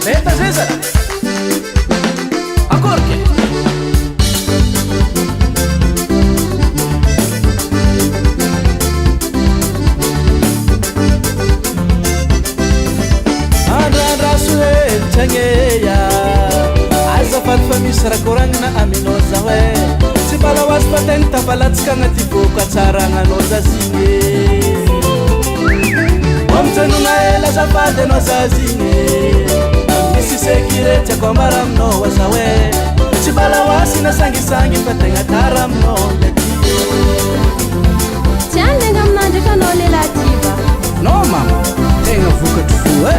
Venta Zezara Acorque Andrandra Tangeya Azafat famisy rakoragna aminao zahoe tsy mbala ho azy pateny tapalatsika agnaty boko atsaragnanao zazigny omjanona ela azafady anao zazigny misy sekirety ako ambara aminao azahoe tsy mbala ho azy nasangisangy fa tegna tara aminao ndraty tsy anlegna aminandraka anao lelativa no mama tegna vokatry fo e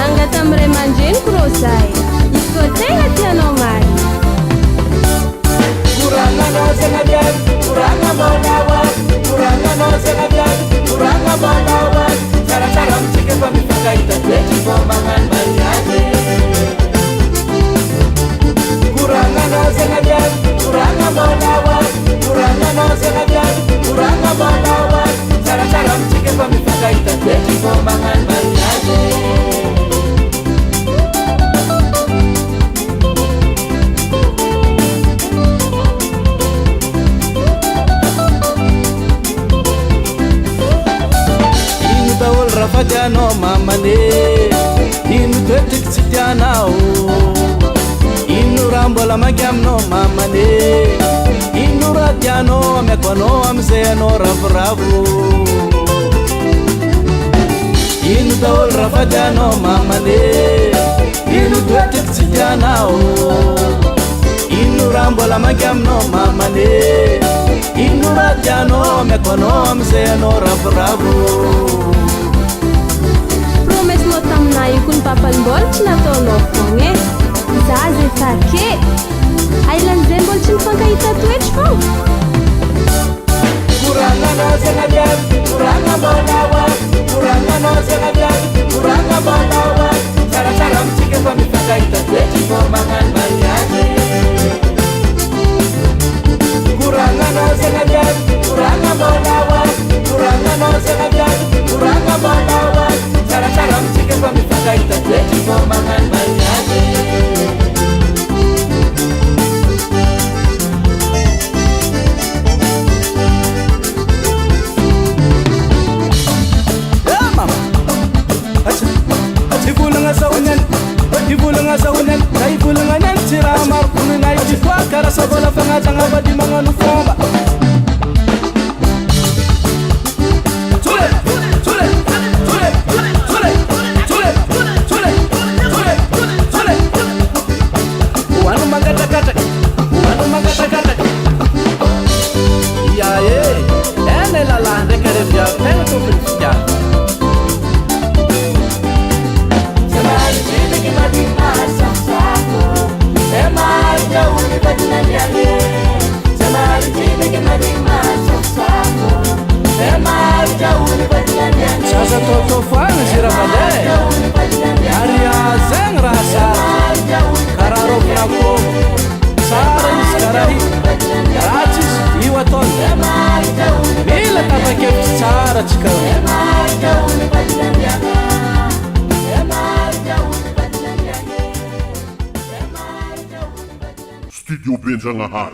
angata amiray mandreniko rô zay izy koa tegna tianao mary kuranganao zagnabiany kuranga mbalawa kuranganao zagnabiany kuranga mbalawa tsaratsara mitsika fa mifakahita toetra fô magnano mariage kuranganao zagnabiany kuranga mbalawa kuranganao zagnabiany kuranga mbalawa tsaratsara mitsika fa mifakahita toetra fô magnano mariage Fadiano mamane inu toetriky tsy tianao inu rambola magyamino mamane inu raha tianao amiako anao amizay anao ravoravo inu daholo raha fadianao mamane inu toetriky tsy tianao inu rambola magyamino mamane inu raha tianao amiako anao amizay anao ravoravo promesnao taminay io koa ny papalymbola tsy nataonao fogna e za zay take ailan'izay mbola tsy mifankahita toetra fô kuranganao zagnabiany kuranga mbalawa kuranganao zagnabiany kuranga mbalawa tsaratsara mitsika fa mifankahita toetra fô magnano mariage kuranganao zagnabiany kuranga mbalawa kuranganao zagnabiany kuranga mbalawa tsaratsara mitsika fa mifankahita toetra fô magnano mariage Ivolagna zahonen, na ivolagna nen tsy raha maro koninay ty koa karaha savola fagnajagna vady magnano fomba hoano mangatrakatraky hoano mangatrakatraky ia e ena lalahy ndraiky arevia tegna tompony fitiava Sasa totofana zirabale Aria zeng rasa Kararo bravo Sara iskarahi Racis iwaton Mila tapakep sara chikaro Studio Benjangahar.